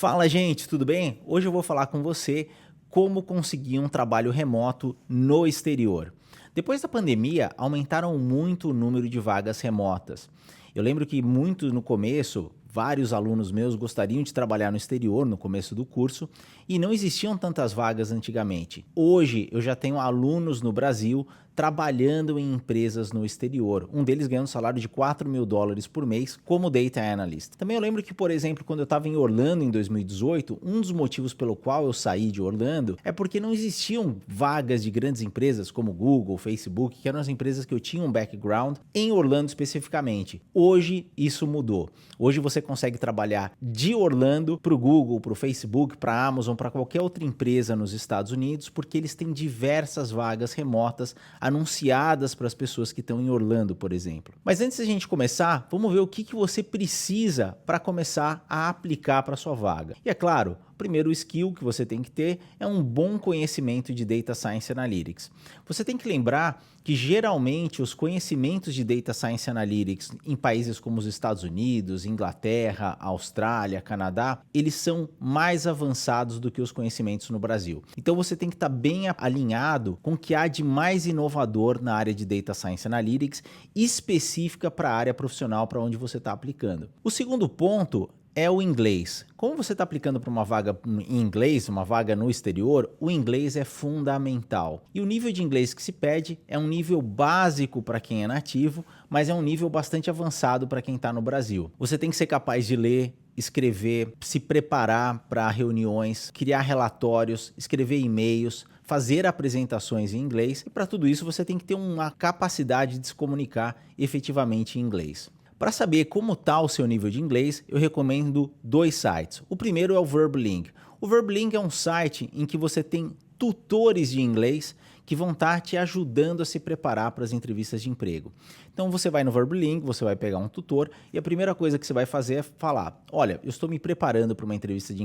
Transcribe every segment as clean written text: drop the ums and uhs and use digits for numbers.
Fala, gente, tudo bem? Hoje eu vou falar com você como conseguir um trabalho remoto no exterior. Depois da pandemia, aumentaram muito o número de vagas remotas. Eu lembro que muito no começo, vários alunos meus gostariam de trabalhar no exterior no começo do curso e não existiam tantas vagas antigamente. Hoje eu já tenho alunos no Brasil trabalhando em empresas no exterior, um deles ganhando um salário de $4.000 por mês como Data Analyst. Também eu lembro que, por exemplo, quando eu estava em Orlando em 2018, um dos motivos pelo qual eu saí de Orlando é porque não existiam vagas de grandes empresas como Google, Facebook, que eram as empresas que eu tinha um background, em Orlando especificamente. Hoje isso mudou. Hoje você consegue trabalhar de Orlando para o Google, para o Facebook, para a Amazon, para qualquer outra empresa nos Estados Unidos, porque eles têm diversas vagas remotas anunciadas para as pessoas que estão em Orlando, por exemplo. Mas antes da gente começar, vamos ver o que você precisa para começar a aplicar para sua vaga. E é claro, o primeiro skill que você tem que ter é um bom conhecimento de Data Science Analytics. Você tem que lembrar que geralmente os conhecimentos de Data Science Analytics em países como os Estados Unidos, Inglaterra, Austrália, Canadá, eles são mais avançados do que os conhecimentos no Brasil. Então você tem que estar bem alinhado com o que há de mais inovador na área de Data Science Analytics, específica para a área profissional para onde você está aplicando. O segundo ponto é o inglês. Como você está aplicando para uma vaga em inglês, uma vaga no exterior, o inglês é fundamental. E o nível de inglês que se pede é um nível básico para quem é nativo, mas é um nível bastante avançado para quem está no Brasil. Você tem que ser capaz de ler, escrever, se preparar para reuniões, criar relatórios, escrever e-mails, fazer apresentações em inglês, e para tudo isso você tem que ter uma capacidade de se comunicar efetivamente em inglês. Para saber como está o seu nível de inglês, eu recomendo dois sites. O primeiro é o Verbling. O Verbling é um site em que você tem tutores de inglês que vão estar te ajudando a se preparar para as entrevistas de emprego. Então você vai no Verbling, você vai pegar um tutor e a primeira coisa que você vai fazer é falar: olha, eu estou me preparando para uma entrevista de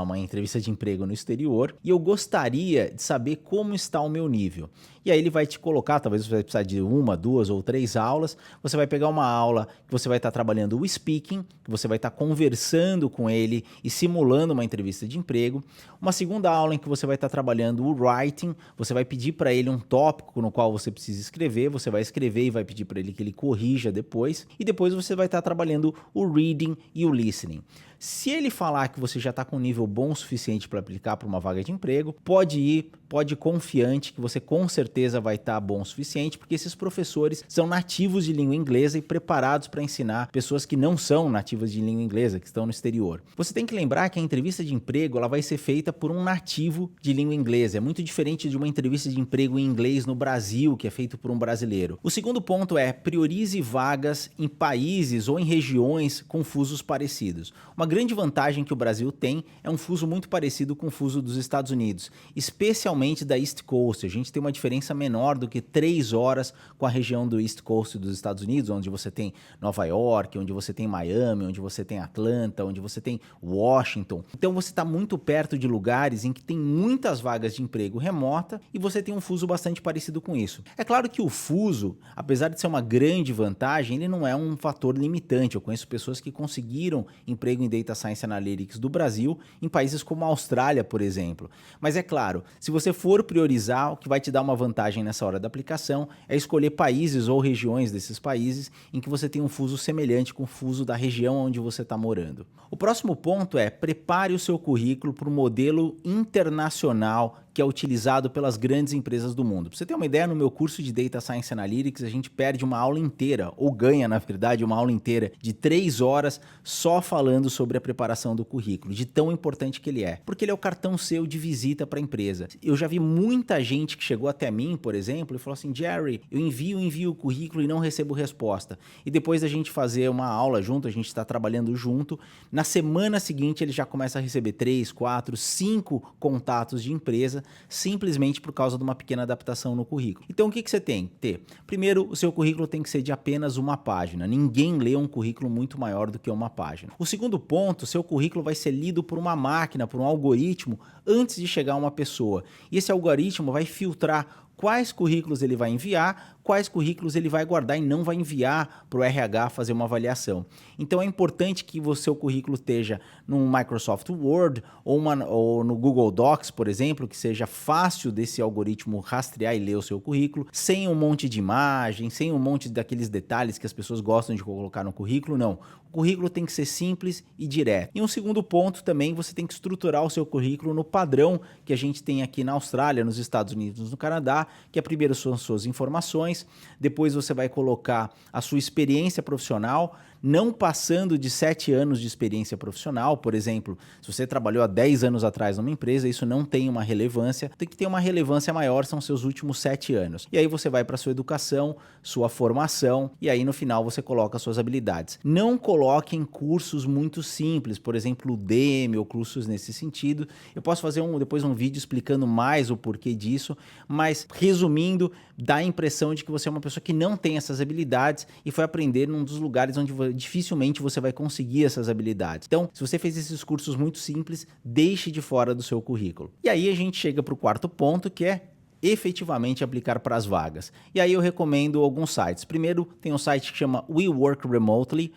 uma entrevista de emprego no exterior e eu gostaria de saber como está o meu nível. E aí ele vai te colocar, talvez você vai precisar de 1, 2 ou 3 aulas, você vai pegar uma aula que você vai estar trabalhando o speaking, que você vai estar conversando com ele e simulando uma entrevista de emprego. Uma segunda aula em que você vai estar trabalhando o writing, você vai pedir para ele um tópico no qual você precisa escrever, você vai escrever e vai pedir para ele que ele corrija depois, e depois você vai estar trabalhando o reading e o listening. Se ele falar que você já está com um nível bom o suficiente para aplicar para uma vaga de emprego, pode ir confiante que você com certeza vai estar bom o suficiente, porque esses professores são nativos de língua inglesa e preparados para ensinar pessoas que não são nativas de língua inglesa, que estão no exterior. Você tem que lembrar que a entrevista de emprego ela vai ser feita por um nativo de língua inglesa. É muito diferente de uma entrevista de emprego em inglês no Brasil, que é feito por um brasileiro. O segundo ponto é: priorize vagas em países ou em regiões com fusos parecidos. Uma grande vantagem que o Brasil tem é um fuso muito parecido com o fuso dos Estados Unidos, especialmente da East Coast. A gente tem uma diferença menor do que 3 horas com a região do East Coast dos Estados Unidos, onde você tem Nova York, onde você tem Miami, onde você tem Atlanta, onde você tem Washington. Então você está muito perto de lugares em que tem muitas vagas de emprego remota e você tem um fuso bastante parecido com isso. É claro que o fuso, apesar de ser uma grande vantagem, ele não é um fator limitante. Eu conheço pessoas que conseguiram emprego em Data Science Analytics do Brasil em países como a Austrália, por exemplo. Mas é claro, se você for priorizar, o que vai te dar uma vantagem nessa hora da aplicação é escolher países ou regiões desses países em que você tem um fuso semelhante com o fuso da região onde você está morando. O próximo ponto é: prepare o seu currículo para o modelo internacional que é utilizado pelas grandes empresas do mundo. Para você ter uma ideia, no meu curso de Data Science Analytics, a gente perde uma aula inteira, ou ganha, na verdade, uma aula inteira de 3 horas só falando sobre a preparação do currículo, de tão importante que ele é. Porque ele é o cartão seu de visita para a empresa. Eu já vi muita gente que chegou até mim, por exemplo, e falou assim: Jerry, eu envio o currículo e não recebo resposta. E depois da gente fazer uma aula junto, a gente está trabalhando junto, na semana seguinte ele já começa a receber 3, 4, 5 contatos de empresa, simplesmente por causa de uma pequena adaptação no currículo. Então o que você tem que ter? Primeiro, o seu currículo tem que ser de apenas uma página. Ninguém lê um currículo muito maior do que uma página. O segundo ponto: seu currículo vai ser lido por uma máquina, por um algoritmo, antes de chegar a uma pessoa. E esse algoritmo vai filtrar quais currículos ele vai enviar, quais currículos ele vai guardar e não vai enviar para o RH fazer uma avaliação. Então é importante que o seu currículo esteja no Microsoft Word ou no Google Docs, por exemplo, que seja fácil desse algoritmo rastrear e ler o seu currículo, sem um monte de imagem, sem um monte daqueles detalhes que as pessoas gostam de colocar no currículo, não. O currículo tem que ser simples e direto. E um segundo ponto também, você tem que estruturar o seu currículo no padrão que a gente tem aqui na Austrália, nos Estados Unidos, no Canadá, que primeiro são suas informações, depois você vai colocar a sua experiência profissional, não passando de 7 anos de experiência profissional. Por exemplo, se você trabalhou há 10 anos atrás numa empresa, isso não tem uma relevância, tem que ter uma relevância maior, são seus últimos 7 anos. E aí você vai para sua educação, sua formação, e aí no final você coloca suas habilidades. Não coloque em cursos muito simples, por exemplo, Udemy ou cursos nesse sentido. Eu posso fazer depois um vídeo explicando mais o porquê disso, mas resumindo, dá a impressão de que você é uma pessoa que não tem essas habilidades e foi aprender num dos lugares onde dificilmente você vai conseguir essas habilidades. Então, se você fez esses cursos muito simples, deixe de fora do seu currículo. E aí a gente chega para o quarto ponto, que é efetivamente aplicar para as vagas. E aí eu recomendo alguns sites. Primeiro, tem um site que chama We Work Remotely.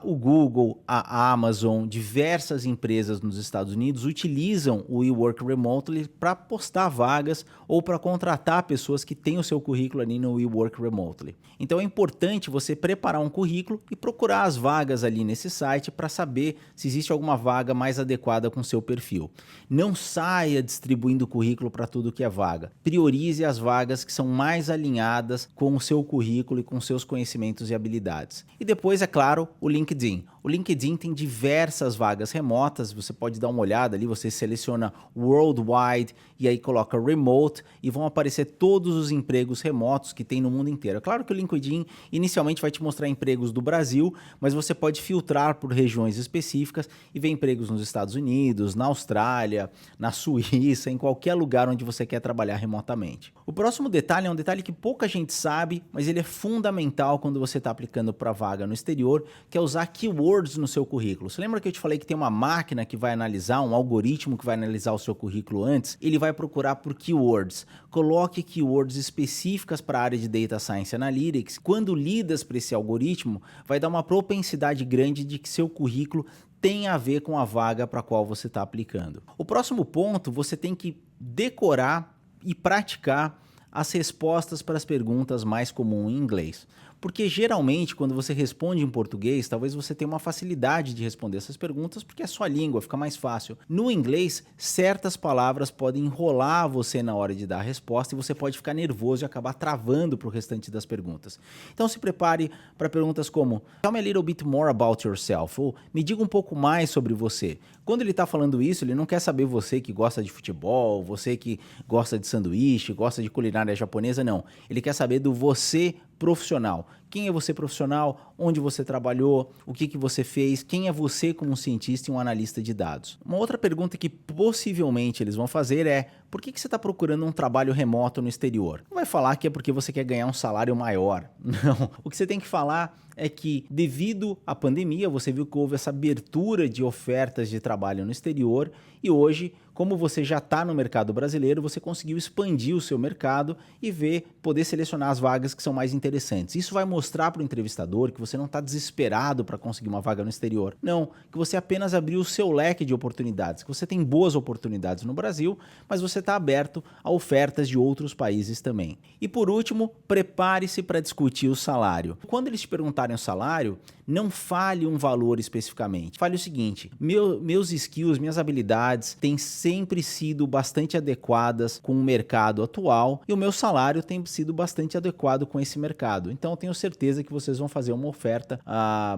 O Google, a Amazon, diversas empresas nos Estados Unidos utilizam o We Work Remotely para postar vagas ou para contratar pessoas que têm o seu currículo ali no We Work Remotely. Então é importante você preparar um currículo e procurar as vagas ali nesse site para saber se existe alguma vaga mais adequada com o seu perfil. Não saia distribuindo currículo para tudo que é vaga. Priorize as vagas que são mais alinhadas com o seu currículo e com seus conhecimentos e habilidades. E depois, é claro, o LinkedIn. O LinkedIn tem diversas vagas remotas, você pode dar uma olhada ali, você seleciona Worldwide e aí coloca Remote e vão aparecer todos os empregos remotos que tem no mundo inteiro. É claro que o LinkedIn inicialmente vai te mostrar empregos do Brasil, mas você pode filtrar por regiões específicas e ver empregos nos Estados Unidos, na Austrália, na Suíça, em qualquer lugar onde você quer trabalhar remotamente. O próximo detalhe é um detalhe que pouca gente sabe, mas ele é fundamental quando você está aplicando para vaga no exterior, que é usar keywords no seu currículo. Você lembra que eu te falei que tem uma máquina que vai analisar, um algoritmo que vai analisar o seu currículo antes? Ele vai procurar por keywords. Coloque keywords específicas para a área de Data Science Analytics. Quando lidas para esse algoritmo, vai dar uma propensidade grande de que seu currículo tem a ver com a vaga para a qual você está aplicando. O próximo ponto, você tem que decorar e praticar as respostas para as perguntas mais comuns em inglês. Porque geralmente quando você responde em português, talvez você tenha uma facilidade de responder essas perguntas porque é sua língua, fica mais fácil. No inglês, certas palavras podem enrolar você na hora de dar a resposta e você pode ficar nervoso e acabar travando para o restante das perguntas. Então se prepare para perguntas como Tell me a little bit more about yourself, ou me diga um pouco mais sobre você. Quando ele está falando isso, ele não quer saber você que gosta de futebol, você que gosta de sanduíche, gosta de culinária japonesa, não. Ele quer saber do você profissional. Quem é você profissional? Onde você trabalhou? O que você fez? Quem é você como cientista e um analista de dados? Uma outra pergunta que possivelmente eles vão fazer é: por que você está procurando um trabalho remoto no exterior? Não vai falar que é porque você quer ganhar um salário maior. Não. O que você tem que falar é que, devido à pandemia, você viu que houve essa abertura de ofertas de trabalho no exterior e hoje, como você já está no mercado brasileiro, você conseguiu expandir o seu mercado e poder selecionar as vagas que são mais interessantes. Isso vai mostrar para o entrevistador que você não está desesperado para conseguir uma vaga no exterior. Não, que você apenas abriu o seu leque de oportunidades, que você tem boas oportunidades no Brasil, mas você está aberto a ofertas de outros países também. E por último, prepare-se para discutir o salário. Quando eles te perguntarem o salário, não fale um valor especificamente. Fale o seguinte: meus skills, minhas habilidades têm sempre sido bastante adequadas com o mercado atual e o meu salário tem sido bastante adequado com esse mercado. Então eu tenho certeza que vocês vão fazer uma oferta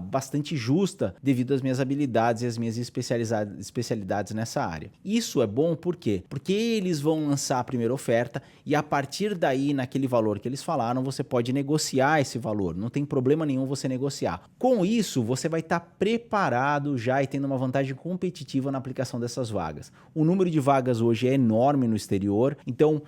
bastante justa devido às minhas habilidades e às minhas especialidades nessa área. Isso é bom por quê? Porque eles vão lançar a primeira oferta e a partir daí, naquele valor que eles falaram, você pode negociar esse valor. Não tem problema nenhum você negociar. Com isso, você vai estar preparado já e tendo uma vantagem competitiva na aplicação dessas vagas. O número de vagas hoje é enorme no exterior, então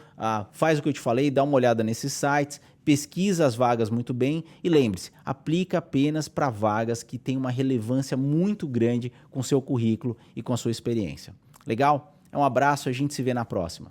faz o que eu te falei, dá uma olhada nesses sites, pesquisa as vagas muito bem e lembre-se, aplica apenas para vagas que têm uma relevância muito grande com seu currículo e com a sua experiência. Legal? Um abraço, a gente se vê na próxima.